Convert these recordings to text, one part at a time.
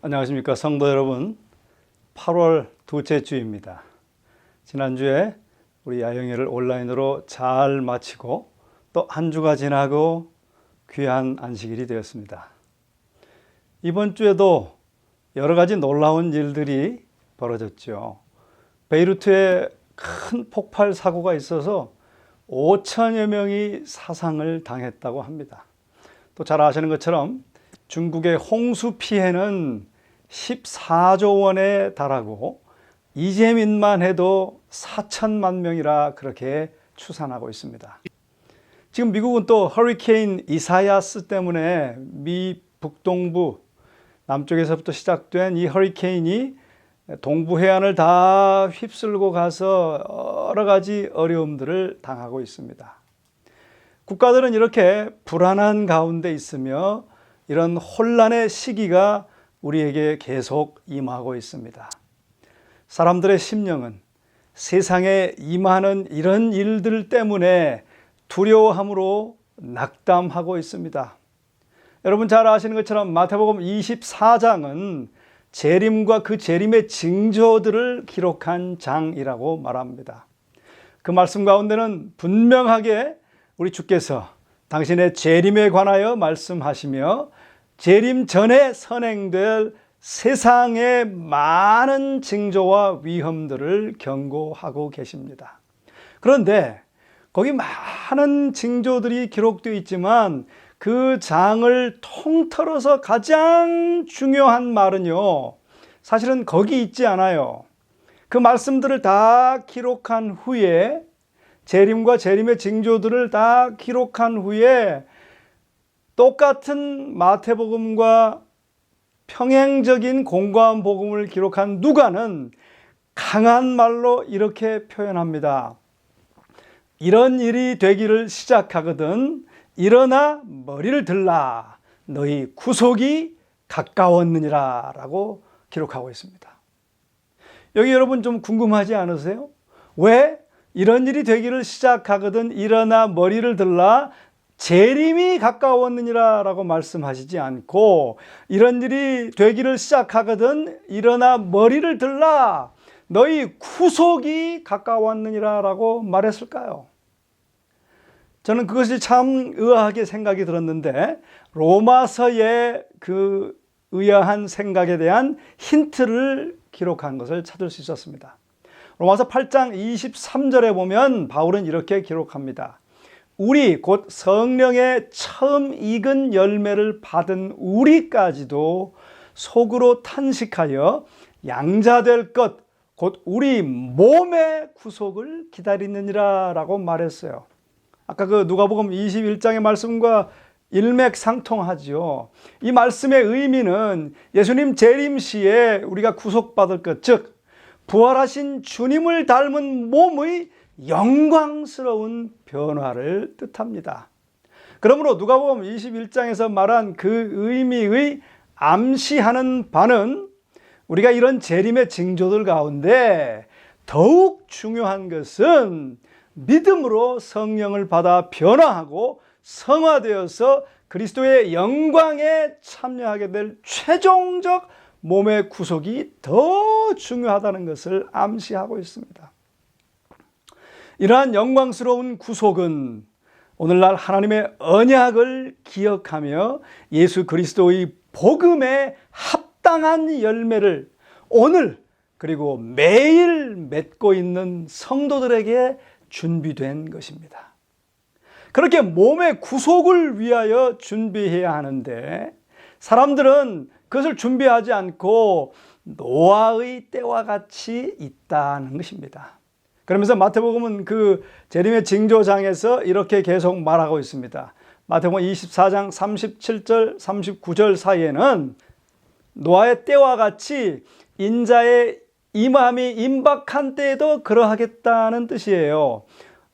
안녕하십니까 성도 여러분. 8월 둘째 주입니다. 지난주에 우리 야영회를 온라인으로 잘 마치고 또 한 주가 지나고 귀한 안식일이 되었습니다. 이번 주에도 여러 가지 놀라운 일들이 벌어졌죠. 베이루트에 큰 폭발 사고가 있어서 5천여 명이 사상을 당했다고 합니다. 또 잘 아시는 것처럼 중국의 홍수 피해는 14조 원에 달하고 이재민만 해도 4천만 명이라 그렇게 추산하고 있습니다. 지금 미국은 또 허리케인 이사야스 때문에 미 북동부 남쪽에서부터 시작된 이 허리케인이 동부 해안을 다 휩쓸고 가서 여러 가지 어려움들을 당하고 있습니다. 국가들은 이렇게 불안한 가운데 있으며 이런 혼란의 시기가 우리에게 계속 임하고 있습니다. 사람들의 심령은 세상에 임하는 이런 일들 때문에 두려워함으로 낙담하고 있습니다. 여러분 잘 아시는 것처럼 마태복음 24장은 재림과 그 재림의 징조들을 기록한 장이라고 말합니다. 그 말씀 가운데는 분명하게 우리 주께서 당신의 재림에 관하여 말씀하시며 재림 전에 선행될 세상의 많은 징조와 위험들을 경고하고 계십니다. 그런데 거기 많은 징조들이 기록되어 있지만 그 장을 통틀어서 가장 중요한 말은요, 사실은 거기 있지 않아요. 그 말씀들을 다 기록한 후에, 재림과 재림의 징조들을 다 기록한 후에 똑같은 마태복음과 평행적인 공고한 복음을 기록한 누가는 강한 말로 이렇게 표현합니다. 이런 일이 되기를 시작하거든 일어나 머리를 들라 너희 구속이 가까웠느니라 라고 기록하고 있습니다. 여기 여러분 좀 궁금하지 않으세요? 왜 이런 일이 되기를 시작하거든 일어나 머리를 들라 재림이 가까웠느니라 라고 말씀하시지 않고 이런 일이 되기를 시작하거든 일어나 머리를 들라 너희 구속이 가까웠느니라 라고 말했을까요? 저는 그것이 참 의아하게 생각이 들었는데 로마서의 그 의아한 생각에 대한 힌트를 기록한 것을 찾을 수 있었습니다. 로마서 8장 23절에 보면 바울은 이렇게 기록합니다. 우리 곧 성령의 처음 익은 열매를 받은 우리까지도 속으로 탄식하여 양자될 것 곧 우리 몸의 구속을 기다리느니라 라고 말했어요. 아까 그 누가복음 21장의 말씀과 일맥상통하죠. 이 말씀의 의미는 예수님 재림 시에 우리가 구속받을 것, 즉 부활하신 주님을 닮은 몸의 영광스러운 변화를 뜻합니다. 그러므로 누가복음 21장에서 말한 그 의미의 암시하는 바는 우리가 이런 재림의 징조들 가운데 더욱 중요한 것은 믿음으로 성령을 받아 변화하고 성화되어서 그리스도의 영광에 참여하게 될 최종적 몸의 구속이 더 중요하다는 것을 암시하고 있습니다. 이러한 영광스러운 구속은 오늘날 하나님의 언약을 기억하며 예수 그리스도의 복음에 합당한 열매를 오늘 그리고 매일 맺고 있는 성도들에게 준비된 것입니다. 그렇게 몸의 구속을 위하여 준비해야 하는데 사람들은 그것을 준비하지 않고 노아의 때와 같이 있다는 것입니다. 그러면서 마태복음은 그 재림의 징조장에서 이렇게 계속 말하고 있습니다. 마태복음 24장 37절 39절 사이에는 노아의 때와 같이 인자의 임함이 임박한 때에도 그러하겠다는 뜻이에요.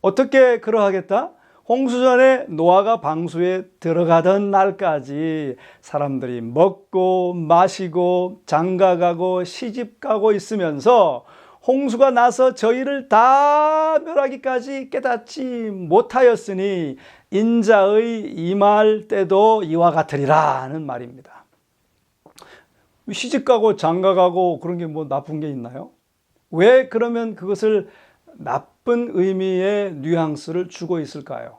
어떻게 그러하겠다? 홍수전에 노아가 방수에 들어가던 날까지 사람들이 먹고 마시고 장가가고 시집가고 있으면서 홍수가 나서 저희를 다 멸하기까지 깨닫지 못하였으니 인자의 임할 때도 이와 같으리라는 말입니다. 시집가고 장가가고 그런 게 뭐 나쁜 게 있나요? 왜 그러면 그것을 나쁜 의미의 뉘앙스를 주고 있을까요?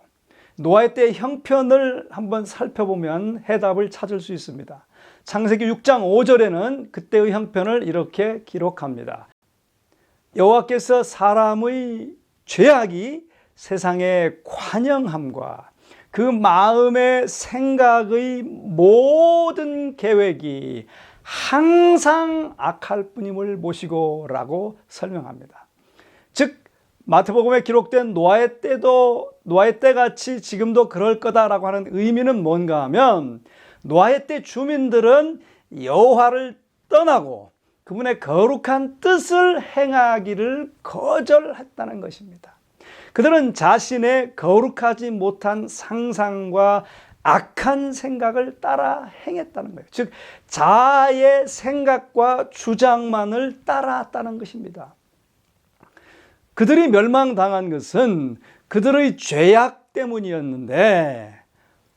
노아의 때 형편을 한번 살펴보면 해답을 찾을 수 있습니다. 창세기 6장 5절에는 그때의 형편을 이렇게 기록합니다. 여호와께서 사람의 죄악이 세상의 관영함과 그 마음의 생각의 모든 계획이 항상 악할 뿐임을 보시고 라고 설명합니다. 즉 마태복음에 기록된 노아의 때 같이 지금도 그럴 거다라고 하는 의미는 뭔가 하면 노아의 때 주민들은 여호와를 떠나고 그분의 거룩한 뜻을 행하기를 거절했다는 것입니다. 그들은 자신의 거룩하지 못한 상상과 악한 생각을 따라 행했다는 거예요. 즉 자아의 생각과 주장만을 따라했다는 것입니다. 그들이 멸망당한 것은 그들의 죄악 때문이었는데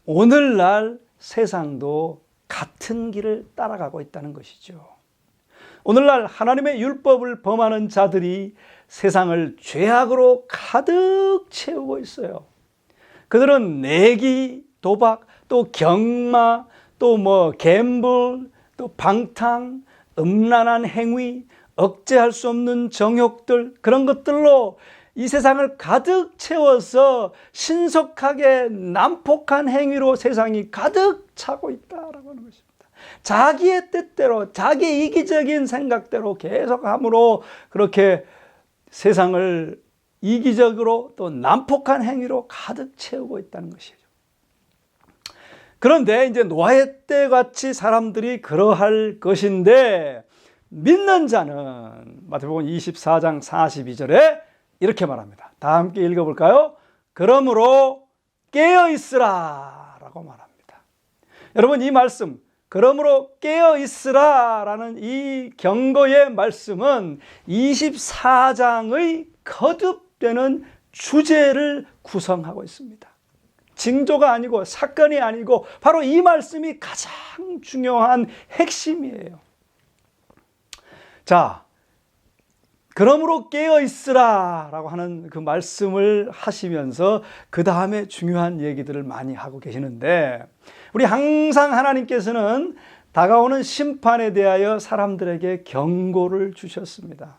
오늘날 세상도 같은 길을 따라가고 있다는 것이죠. 오늘날 하나님의 율법을 범하는 자들이 세상을 죄악으로 가득 채우고 있어요. 그들은 내기, 도박, 또 경마, 또 갬블, 또 방탕, 음란한 행위, 억제할 수 없는 정욕들, 그런 것들로 이 세상을 가득 채워서 신속하게 난폭한 행위로 세상이 가득 차고 있다라고 하는 것입니다. 자기의 뜻대로, 자기 이기적인 생각대로 계속함으로 그렇게 세상을 이기적으로 또 난폭한 행위로 가득 채우고 있다는 것이죠. 그런데 이제 노아의 때 같이 사람들이 그러할 것인데 믿는 자는 마태복음 24장 42절에 이렇게 말합니다. 다 함께 읽어볼까요? 그러므로 깨어있으라 라고 말합니다. 여러분 이 말씀 그러므로 깨어있으라 라는 이 경고의 말씀은 24장의 거듭되는 주제를 구성하고 있습니다. 징조가 아니고 사건이 아니고 바로 이 말씀이 가장 중요한 핵심이에요. 자, 그러므로 깨어있으라 라고 하는 그 말씀을 하시면서 그 다음에 중요한 얘기들을 많이 하고 계시는데 우리 항상 하나님께서는 다가오는 심판에 대하여 사람들에게 경고를 주셨습니다.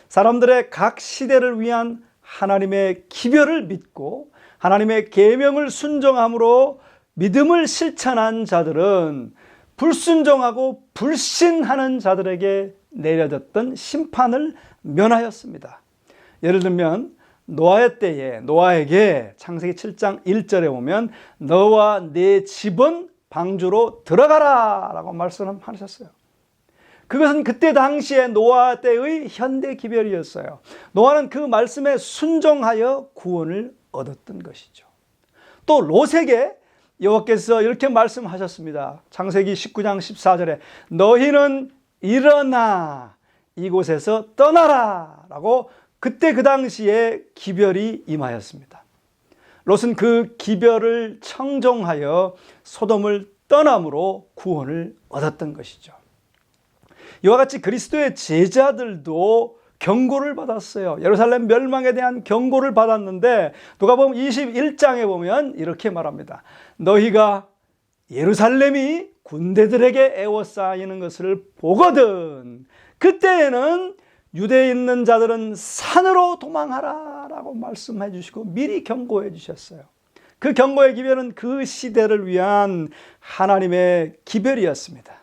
사람들의 각 시대를 위한 하나님의 기별을 믿고 하나님의 계명을 순종함으로 믿음을 실천한 자들은 불순종하고 불신하는 자들에게 내려졌던 심판을 면하였습니다. 예를 들면 노아의 때에 노아에게 창세기 7장 1절에 보면 너와 네 집은 방주로 들어가라 라고 말씀하셨어요. 그것은 그때 당시에 노아 때의 현대 기별이었어요. 노아는 그 말씀에 순종하여 구원을 얻었던 것이죠. 또 롯에게 여호와께서 이렇게 말씀하셨습니다. 창세기 19장 14절에 너희는 일어나 이곳에서 떠나라 라고 그때 그 당시에 기별이 임하였습니다. 롯은 그 기별을 청종하여 소돔을 떠남으로 구원을 얻었던 것이죠. 이와 같이 그리스도의 제자들도 경고를 받았어요. 예루살렘 멸망에 대한 경고를 받았는데 누가복음 21장에 보면 이렇게 말합니다. 너희가 예루살렘이 군대들에게 에워싸이는 것을 보거든 그때에는 유대에 있는 자들은 산으로 도망하라 라고 말씀해 주시고 미리 경고해 주셨어요. 그 경고의 기별은 그 시대를 위한 하나님의 기별이었습니다.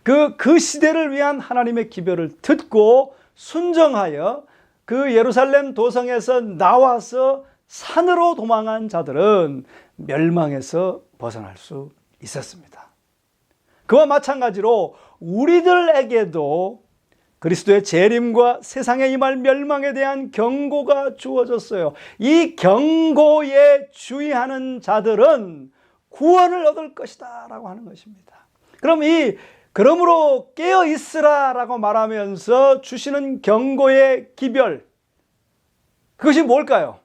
그 시대를 위한 하나님의 기별을 듣고 순정하여 그 예루살렘 도성에서 나와서 산으로 도망한 자들은 멸망에서 벗어날 수 있었습니다. 그와 마찬가지로 우리들에게도 그리스도의 재림과 세상에 임할 멸망에 대한 경고가 주어졌어요. 이 경고에 주의하는 자들은 구원을 얻을 것이다 라고 하는 것입니다. 그러므로 깨어 있으라 라고 말하면서 주시는 경고의 기별, 그것이 뭘까요?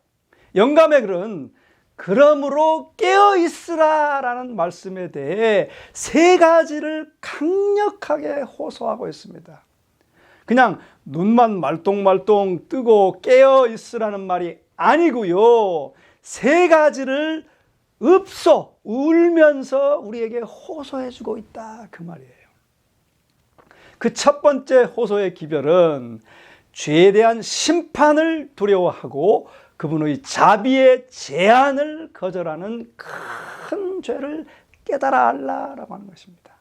영감의 글은 그러므로 깨어 있으라 라는 말씀에 대해 세 가지를 강력하게 호소하고 있습니다. 그냥 눈만 말똥말똥 뜨고 깨어 있으라는 말이 아니고요. 세 가지를 울면서 우리에게 호소해 주고 있다, 그 말이에요. 그 첫 번째 호소의 기별은 죄에 대한 심판을 두려워하고 그분의 자비의 제한을 거절하는 큰 죄를 깨달아 알라라고 하는 것입니다.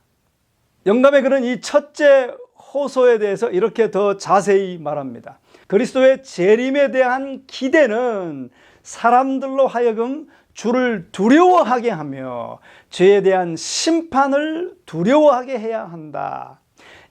영감의 글은 이 첫째 호소에 대해서 이렇게 더 자세히 말합니다. 그리스도의 재림에 대한 기대는 사람들로 하여금 주를 두려워하게 하며 죄에 대한 심판을 두려워하게 해야 한다.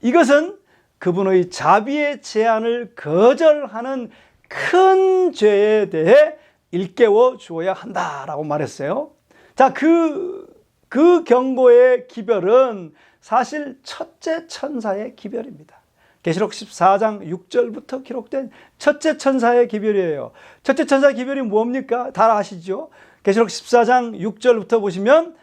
이것은 그분의 자비의 제한을 거절하는 큰 죄에 대해 일깨워 주어야 한다라고 말했어요. 자, 그 경고의 기별은 사실 첫째 천사의 기별입니다. 계시록 14장 6절부터 기록된 첫째 천사의 기별이에요. 첫째 천사의 기별이 뭡니까? 다 아시죠? 계시록 14장 6절부터 보시면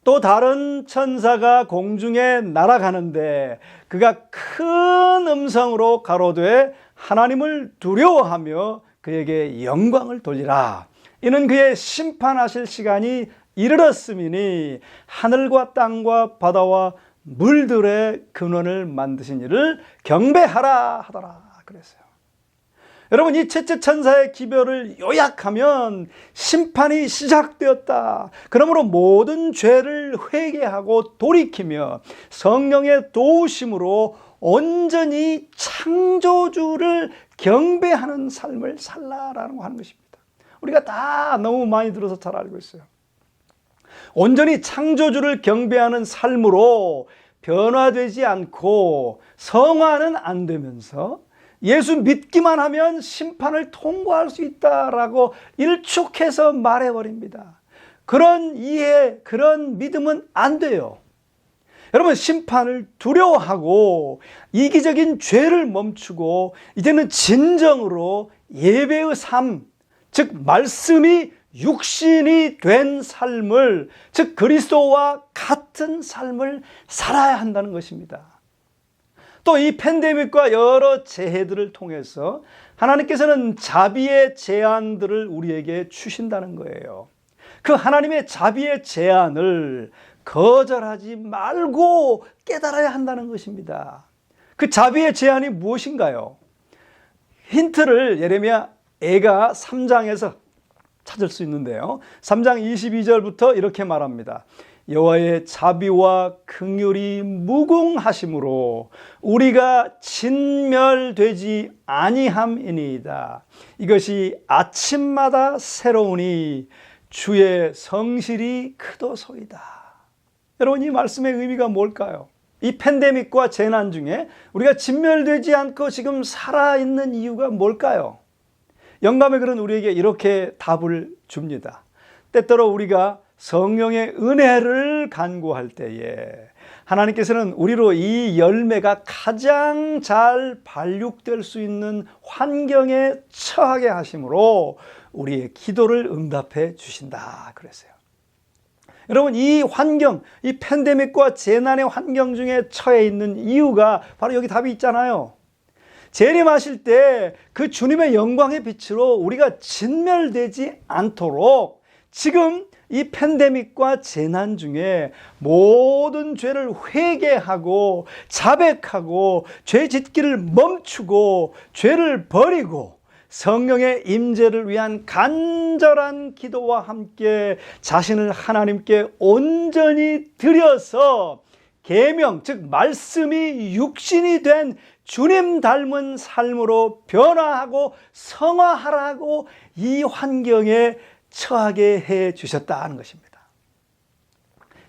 또 다른 천사가 공중에 날아가는데 그가 큰 음성으로 가로되 하나님을 두려워하며 그에게 영광을 돌리라. 이는 그의 심판하실 시간이 이르렀음이니 하늘과 땅과 바다와 물들의 근원을 만드신 이를 경배하라 하더라 그랬어요. 여러분, 이 첫째 천사의 기별을 요약하면 심판이 시작되었다. 그러므로 모든 죄를 회개하고 돌이키며 성령의 도우심으로 온전히 창조주를 경배하는 삶을 살라라고 하는 것입니다. 우리가 다 너무 많이 들어서 잘 알고 있어요. 온전히 창조주를 경배하는 삶으로 변화되지 않고 성화는 안 되면서 예수 믿기만 하면 심판을 통과할 수 있다라고 일축해서 말해버립니다. 그런 이해, 그런 믿음은 안 돼요. 여러분, 심판을 두려워하고 이기적인 죄를 멈추고 이제는 진정으로 예배의 삶, 즉 말씀이 육신이 된 삶을, 즉 그리스도와 같은 삶을 살아야 한다는 것입니다. 또 이 팬데믹과 여러 재해들을 통해서 하나님께서는 자비의 제안들을 우리에게 주신다는 거예요. 그 하나님의 자비의 제안을 거절하지 말고 깨달아야 한다는 것입니다. 그 자비의 제안이 무엇인가요? 힌트를 예레미야 애가 3장에서 찾을 수 있는데요. 3장 22절부터 이렇게 말합니다. 여호와의 자비와 긍휼이 무궁하심으로 우리가 진멸되지 아니함이니이다. 이것이 아침마다 새로우니 주의 성실이 크도소이다. 여러분, 이 말씀의 의미가 뭘까요? 이 팬데믹과 재난 중에 우리가 진멸되지 않고 지금 살아있는 이유가 뭘까요? 영감의 글은 우리에게 이렇게 답을 줍니다. 때때로 우리가 성령의 은혜를 간구할 때에 하나님께서는 우리로 이 열매가 가장 잘 발육될 수 있는 환경에 처하게 하심으로 우리의 기도를 응답해 주신다 그랬어요. 여러분, 이 환경, 이 팬데믹과 재난의 환경 중에 처해 있는 이유가 바로 여기 답이 있잖아요. 재림하실 때 그 주님의 영광의 빛으로 우리가 진멸되지 않도록 지금 이 팬데믹과 재난 중에 모든 죄를 회개하고 자백하고 죄 짓기를 멈추고 죄를 버리고 성령의 임재를 위한 간절한 기도와 함께 자신을 하나님께 온전히 드려서 계명, 즉 말씀이 육신이 된 주님 닮은 삶으로 변화하고 성화하라고 이 환경에 처하게 해 주셨다는 것입니다.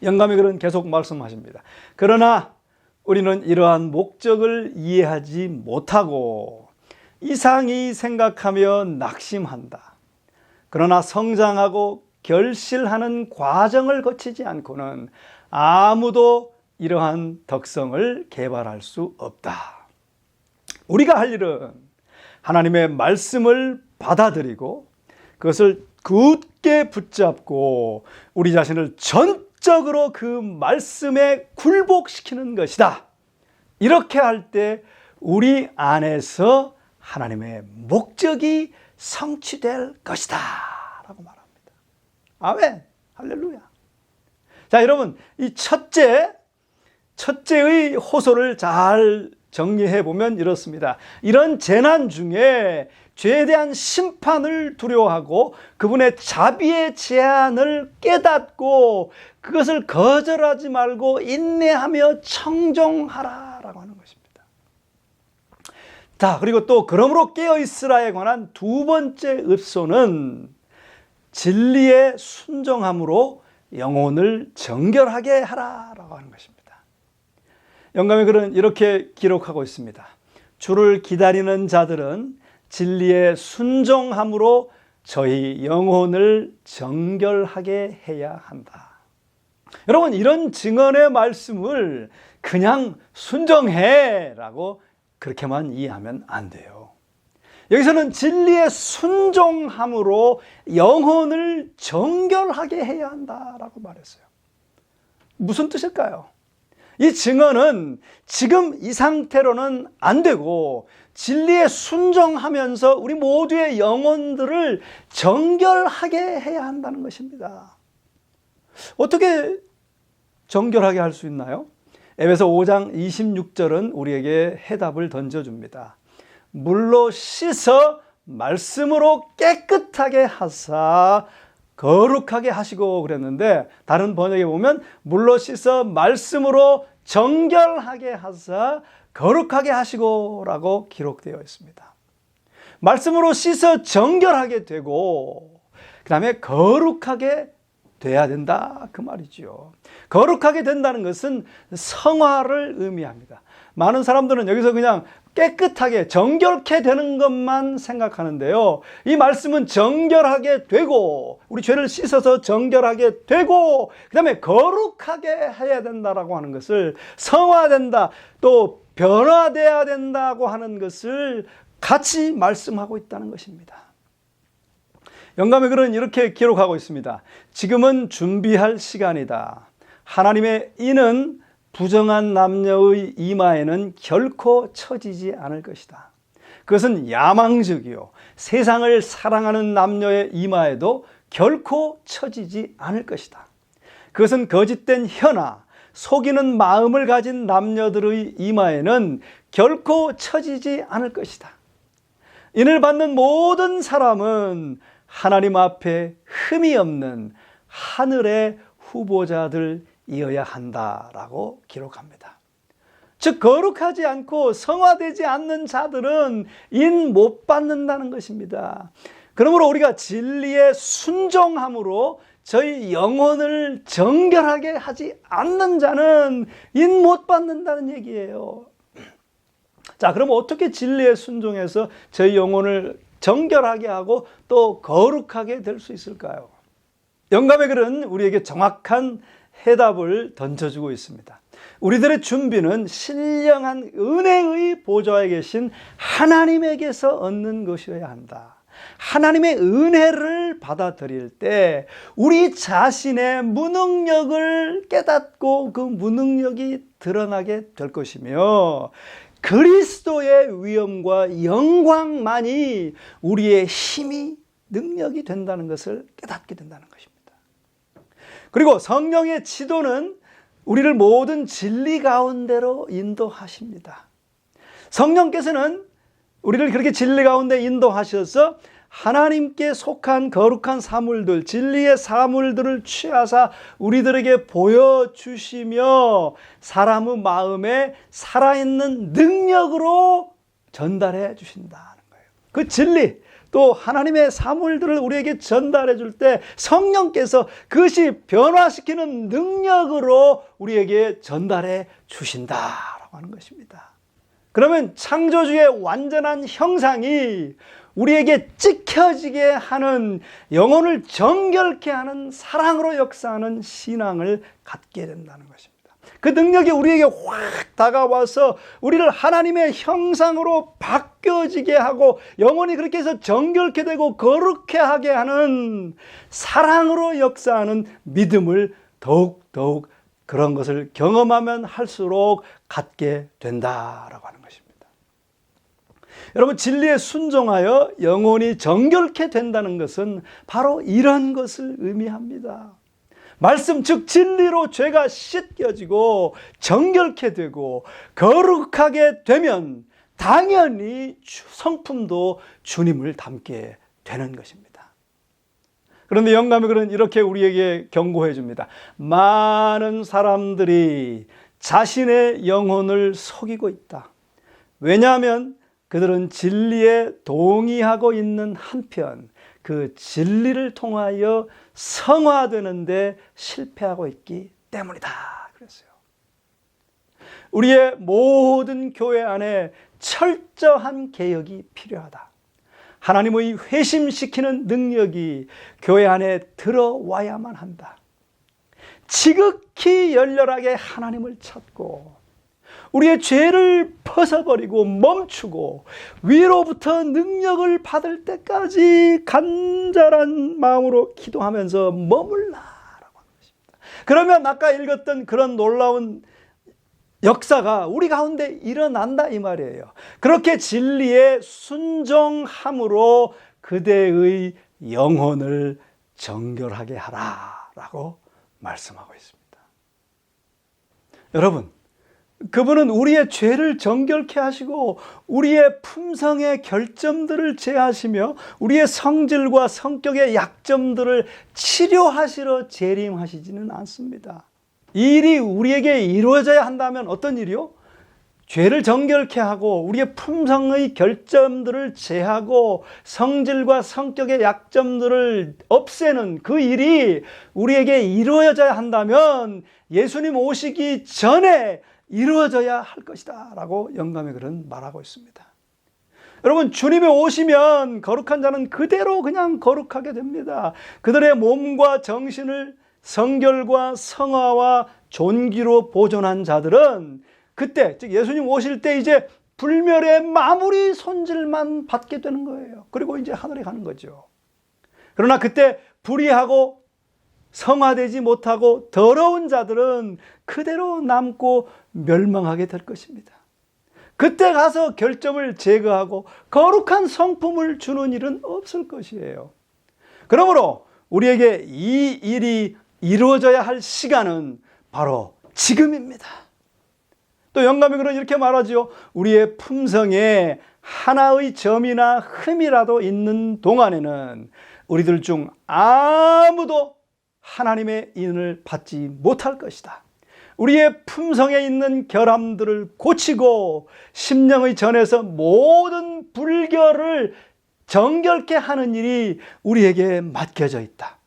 영감의 글은 계속 말씀하십니다. 그러나 우리는 이러한 목적을 이해하지 못하고 이상히 생각하며 낙심한다. 그러나 성장하고 결실하는 과정을 거치지 않고는 아무도 이러한 덕성을 개발할 수 없다. 우리가 할 일은 하나님의 말씀을 받아들이고 그것을 굳게 붙잡고 우리 자신을 전적으로 목적으로 그 말씀에 굴복시키는 것이다. 이렇게 할 때 우리 안에서 하나님의 목적이 성취될 것이다 라고 말합니다. 아멘. 할렐루야. 자, 여러분, 이 첫째의 호소를 잘 정리해 보면 이렇습니다. 이런 재난 중에 죄에 대한 심판을 두려워하고 그분의 자비의 제한을 깨닫고 그것을 거절하지 말고 인내하며 청종하라라고 하는 것입니다. 자, 그리고 또 그러므로 깨어있으라에 관한 두 번째 읍소는 진리에 순종함으로 영혼을 정결하게 하라라고 하는 것입니다. 영감의 글은 이렇게 기록하고 있습니다. 주를 기다리는 자들은 진리에 순종함으로 저희 영혼을 정결하게 해야 한다. 여러분, 이런 증언의 말씀을 그냥 순종해 라고 그렇게만 이해하면 안 돼요. 여기서는 진리에 순종함으로 영혼을 정결하게 해야 한다라고 말했어요. 무슨 뜻일까요? 이 증언은 지금 이 상태로는 안 되고 진리에 순종하면서 우리 모두의 영혼들을 정결하게 해야 한다는 것입니다. 어떻게 정결하게 할 수 있나요? 에베소 5장 26절은 우리에게 해답을 던져줍니다. 물로 씻어 말씀으로 깨끗하게 하사 거룩하게 하시고 그랬는데, 다른 번역에 보면 물로 씻어 말씀으로 정결하게 하사 거룩하게 하시고 라고 기록되어 있습니다. 말씀으로 씻어 정결하게 되고 그 다음에 거룩하게 돼야 된다 그 말이죠. 거룩하게 된다는 것은 성화를 의미합니다. 많은 사람들은 여기서 그냥 깨끗하게 정결케 되는 것만 생각하는데요, 이 말씀은 정결하게 되고 우리 죄를 씻어서 정결하게 되고 그 다음에 거룩하게 해야 된다라고 하는 것을, 성화된다 또 변화돼야 된다고 하는 것을 같이 말씀하고 있다는 것입니다. 영감의 글은 이렇게 기록하고 있습니다. 지금은 준비할 시간이다. 하나님의 인은 부정한 남녀의 이마에는 결코 처지지 않을 것이다. 그것은 야망적이요 세상을 사랑하는 남녀의 이마에도 결코 처지지 않을 것이다. 그것은 거짓된 혀나 속이는 마음을 가진 남녀들의 이마에는 결코 처지지 않을 것이다. 인을 받는 모든 사람은 하나님 앞에 흠이 없는 하늘의 후보자들이어야 한다라고 기록합니다. 즉 거룩하지 않고 성화되지 않는 자들은 인 못 받는다는 것입니다. 그러므로 우리가 진리에 순종함으로 저희 영혼을 정결하게 하지 않는 자는 인 못 받는다는 얘기예요. 자, 그럼 어떻게 진리에 순종해서 저희 영혼을 정결하게 하고 또 거룩하게 될 수 있을까요? 영감의 글은 우리에게 정확한 해답을 던져주고 있습니다. 우리들의 준비는 신령한 은혜의 보좌에 계신 하나님에게서 얻는 것이어야 한다. 하나님의 은혜를 받아들일 때 우리 자신의 무능력을 깨닫고 그 무능력이 드러나게 될 것이며, 그리스도의 위엄과 영광만이 우리의 힘이, 능력이 된다는 것을 깨닫게 된다는 것입니다. 그리고 성령의 지도는 우리를 모든 진리 가운데로 인도하십니다. 성령께서는 우리를 그렇게 진리 가운데 인도하셔서 하나님께 속한 거룩한 사물들, 진리의 사물들을 취하사 우리들에게 보여주시며 사람의 마음에 살아있는 능력으로 전달해 주신다는 거예요. 그 진리, 또 하나님의 사물들을 우리에게 전달해 줄 때 성령께서 그것이 변화시키는 능력으로 우리에게 전달해 주신다라고 하는 것입니다. 그러면 창조주의 완전한 형상이 우리에게 찍혀지게 하는, 영혼을 정결케 하는 사랑으로 역사하는 신앙을 갖게 된다는 것입니다. 그 능력이 우리에게 확 다가와서 우리를 하나님의 형상으로 바뀌어지게 하고 영혼이 그렇게 해서 정결케 되고 거룩해 하게 하는 사랑으로 역사하는 믿음을 더욱 그런 것을 경험하면 할수록 갖게 된다라고 하는 것입니다. 여러분, 진리에 순종하여 영혼이 정결케 된다는 것은 바로 이런 것을 의미합니다. 말씀 즉 진리로 죄가 씻겨지고 정결케 되고 거룩하게 되면 당연히 성품도 주님을 닮게 되는 것입니다. 그런데 영감의 글은 이렇게 우리에게 경고해 줍니다. 많은 사람들이 자신의 영혼을 속이고 있다. 왜냐하면 그들은 진리에 동의하고 있는 한편 그 진리를 통하여 성화되는데 실패하고 있기 때문이다 그랬어요. 우리의 모든 교회 안에 철저한 개혁이 필요하다. 하나님의 회심시키는 능력이 교회 안에 들어와야만 한다. 지극히 열렬하게 하나님을 찾고 우리의 죄를 벗어버리고 멈추고 위로부터 능력을 받을 때까지 간절한 마음으로 기도하면서 머물라라고 하는 것입니다. 그러면 아까 읽었던 그런 놀라운 역사가 우리 가운데 일어난다 이 말이에요. 그렇게 진리에 순종함으로 그대의 영혼을 정결하게 하라라고 말씀하고 있습니다. 여러분, 그분은 우리의 죄를 정결케 하시고 우리의 품성의 결점들을 제하시며 우리의 성질과 성격의 약점들을 치료하시러 재림하시지는 않습니다. 이 일이 우리에게 이루어져야 한다면 어떤 일이요? 죄를 정결케 하고 우리의 품성의 결점들을 제하고 성질과 성격의 약점들을 없애는 그 일이 우리에게 이루어져야 한다면 예수님 오시기 전에 이루어져야 할 것이다 라고 영감의 글은 말하고 있습니다. 여러분, 주님이 오시면 거룩한 자는 그대로 그냥 거룩하게 됩니다. 그들의 몸과 정신을 성결과 성화와 존귀로 보존한 자들은 그때, 즉 예수님 오실 때 이제 불멸의 마무리 손질만 받게 되는 거예요. 그리고 이제 하늘에 가는 거죠. 그러나 그때 불의하고 성화되지 못하고 더러운 자들은 그대로 남고 멸망하게 될 것입니다. 그때 가서 결점을 제거하고 거룩한 성품을 주는 일은 없을 것이에요. 그러므로 우리에게 이 일이 이루어져야 할 시간은 바로 지금입니다. 또 영감의 글은 이렇게 말하죠. 우리의 품성에 하나의 점이나 흠이라도 있는 동안에는 우리들 중 아무도 하나님의 인을 받지 못할 것이다. 우리의 품성에 있는 결함들을 고치고 심령의 전에서 모든 불결을 정결케 하는 일이 우리에게 맡겨져 있다.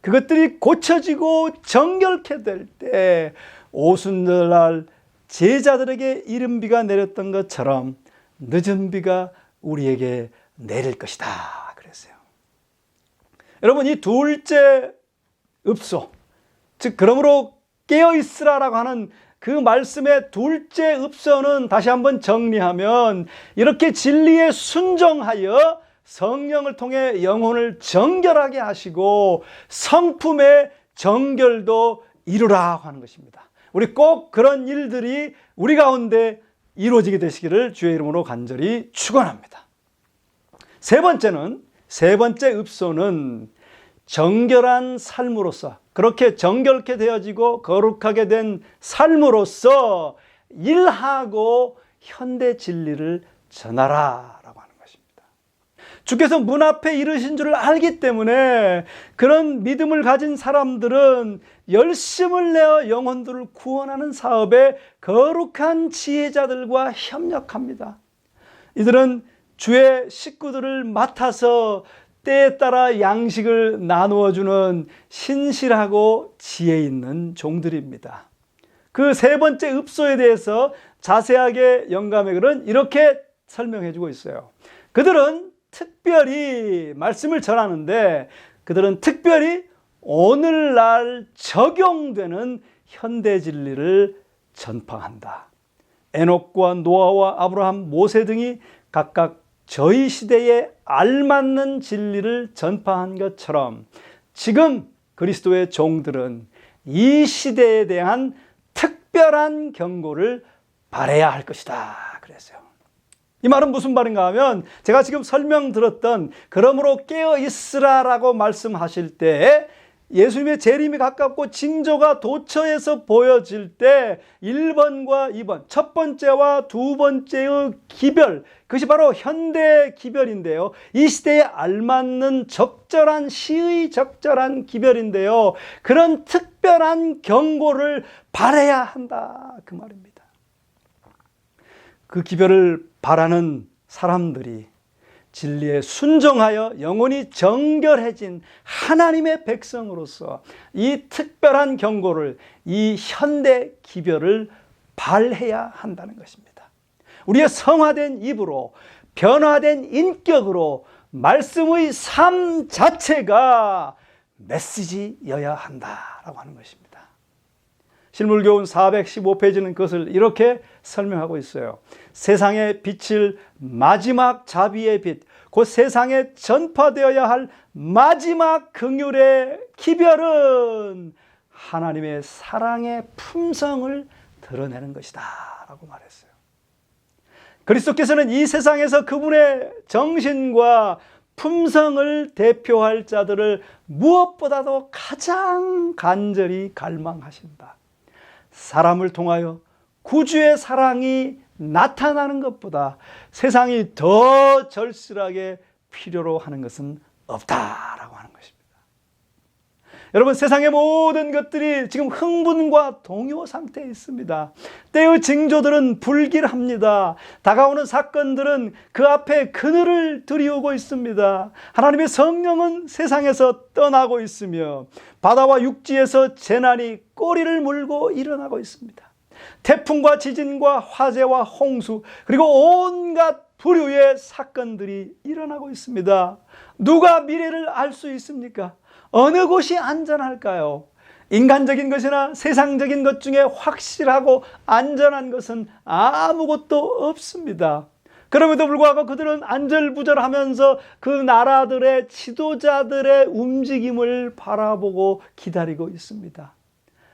그것들이 고쳐지고 정결케 될 때 오순절날 제자들에게 이른 비가 내렸던 것처럼 늦은 비가 우리에게 내릴 것이다 그랬어요. 여러분, 이 둘째 읍소, 즉 그러므로 깨어있으라라고 하는 그 말씀의 둘째 읍소는 다시 한번 정리하면 이렇게 진리에 순종하여 성령을 통해 영혼을 정결하게 하시고 성품의 정결도 이루라 하는 것입니다. 우리 꼭 그런 일들이 우리 가운데 이루어지게 되시기를 주의 이름으로 간절히 축원합니다. 세 번째 읍소는 정결한 삶으로서, 그렇게 정결케 되어지고 거룩하게 된 삶으로서 일하고 현대 진리를 전하라 라고 하는 것입니다. 주께서 문 앞에 이르신 줄을 알기 때문에 그런 믿음을 가진 사람들은 열심을 내어 영혼들을 구원하는 사업에 거룩한 지혜자들과 협력합니다. 이들은 주의 식구들을 맡아서 때에 따라 양식을 나누어 주는 신실하고 지혜 있는 종들입니다. 그 세 번째 읍소에 대해서 자세하게 영감의 글은 이렇게 설명해 주고 있어요. 그들은 특별히 말씀을 전하는데 그들은 특별히 오늘날 적용되는 현대 진리를 전파한다. 에녹과 노아와 아브라함, 모세 등이 각각 저희 시대에 알맞는 진리를 전파한 것처럼 지금 그리스도의 종들은 이 시대에 대한 특별한 경고를 발해야 할 것이다 그랬어요. 이 말은 무슨 말인가 하면 제가 지금 설명드렸던 그러므로 깨어 있으라라고 말씀하실 때 예수님의 재림이 가깝고 징조가 도처에서 보여질 때 1번과 2번, 첫 번째와 두 번째의 기별, 그것이 바로 현대 기별인데요. 이 시대에 알맞는 적절한 시의 적절한 기별인데요. 그런 특별한 경고를 발해야 한다 그 말입니다. 그 기별을 바라는 사람들이 진리에 순종하여 영혼이 정결해진 하나님의 백성으로서 이 특별한 경고를, 이 현대 기별을 발해야 한다는 것입니다. 우리의 성화된 입으로, 변화된 인격으로 말씀의 삶 자체가 메시지여야 한다라고 하는 것입니다. 실물교훈 415페이지는 그것을 이렇게 설명하고 있어요. 세상에 비칠 마지막 자비의 빛, 곧 세상에 전파되어야 할 마지막 긍휼의 기별은 하나님의 사랑의 품성을 드러내는 것이다 라고 말했어요. 그리스도께서는 이 세상에서 그분의 정신과 품성을 대표할 자들을 무엇보다도 가장 간절히 갈망하신다. 사람을 통하여 구주의 사랑이 나타나는 것보다 세상이 더 절실하게 필요로 하는 것은 없다라고 하는 것입니다. 여러분, 세상의 모든 것들이 지금 흥분과 동요 상태에 있습니다. 때의 징조들은 불길합니다. 다가오는 사건들은 그 앞에 그늘을 들이우고 있습니다. 하나님의 성령은 세상에서 떠나고 있으며 바다와 육지에서 재난이 꼬리를 물고 일어나고 있습니다. 태풍과 지진과 화재와 홍수, 그리고 온갖 부류의 사건들이 일어나고 있습니다. 누가 미래를 알 수 있습니까? 어느 곳이 안전할까요? 인간적인 것이나 세상적인 것 중에 확실하고 안전한 것은 아무것도 없습니다. 그럼에도 불구하고 그들은 안절부절하면서 그 나라들의 지도자들의 움직임을 바라보고 기다리고 있습니다.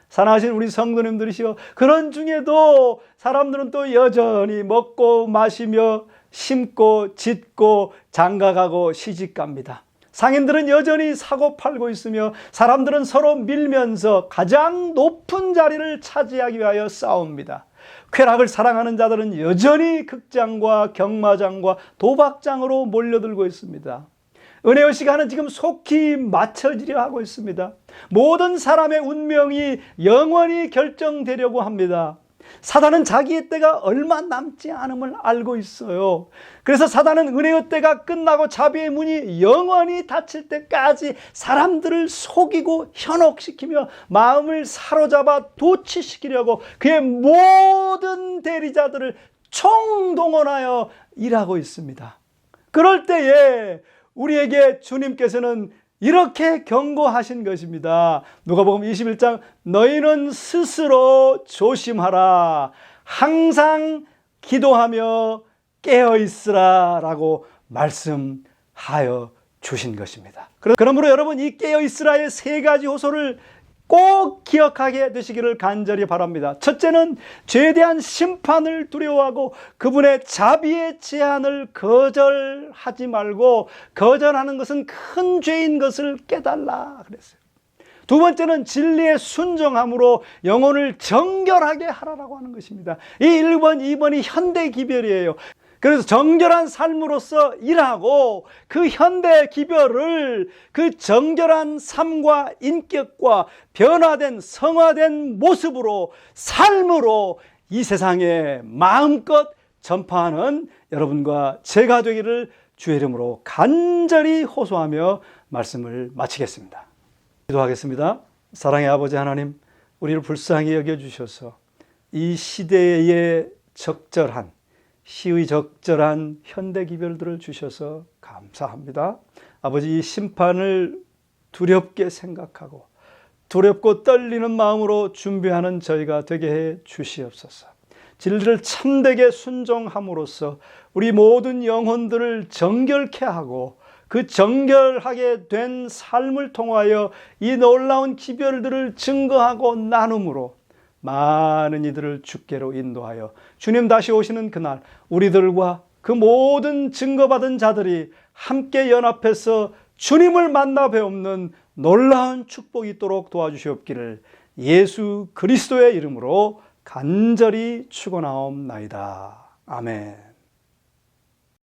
사랑하신 우리 성도님들이시여, 그런 중에도 사람들은 또 여전히 먹고 마시며 심고 짓고 장가가고 시집갑니다. 상인들은 여전히 사고 팔고 있으며 사람들은 서로 밀면서 가장 높은 자리를 차지하기 위하여 싸웁니다. 쾌락을 사랑하는 자들은 여전히 극장과 경마장과 도박장으로 몰려들고 있습니다. 은혜의 시간은 지금 속히 맞춰지려 하고 있습니다. 모든 사람의 운명이 영원히 결정되려고 합니다. 사단은 자기의 때가 얼마 남지 않음을 알고 있어요. 그래서 사단은 은혜의 때가 끝나고 자비의 문이 영원히 닫힐 때까지 사람들을 속이고 현혹시키며 마음을 사로잡아 도취시키려고 그의 모든 대리자들을 총동원하여 일하고 있습니다. 그럴 때에 우리에게 주님께서는 이렇게 경고하신 것입니다. 누가복음 21장, 너희는 스스로 조심하라. 항상 기도하며 깨어있으라 라고 말씀하여 주신 것입니다. 그러므로 여러분, 이 깨어있으라의 세 가지 호소를 꼭 기억하게 되시기를 간절히 바랍니다. 첫째는 죄에 대한 심판을 두려워하고 그분의 자비의 제한을 거절하지 말고, 거절하는 것은 큰 죄인 것을 깨달라 그랬어요. 두 번째는 진리에 순종함으로 영혼을 정결하게 하라라고 하는 것입니다. 이 1번, 2번이 현대 기별이에요. 그래서 정결한 삶으로서 일하고 그 현대 기별을 그 정결한 삶과 인격과 변화된 성화된 모습으로, 삶으로 이 세상에 마음껏 전파하는 여러분과 제가 되기를 주의 이름으로 간절히 호소하며 말씀을 마치겠습니다. 기도하겠습니다. 사랑의 아버지 하나님, 우리를 불쌍히 여겨주셔서 이 시대에 적절한, 시의 적절한 현대 기별들을 주셔서 감사합니다. 아버지, 이 심판을 두렵게 생각하고 두렵고 떨리는 마음으로 준비하는 저희가 되게 해 주시옵소서. 진리를 참되게 순종함으로써 우리 모든 영혼들을 정결케 하고 그 정결하게 된 삶을 통하여 이 놀라운 기별들을 증거하고 나눔으로 많은 이들을 주께로 인도하여 주님 다시 오시는 그날 우리들과 그 모든 증거받은 자들이 함께 연합해서 주님을 만나 뵈옵는 놀라운 축복이 있도록 도와주시옵기를 예수 그리스도의 이름으로 간절히 축원하옵나이다. 아멘.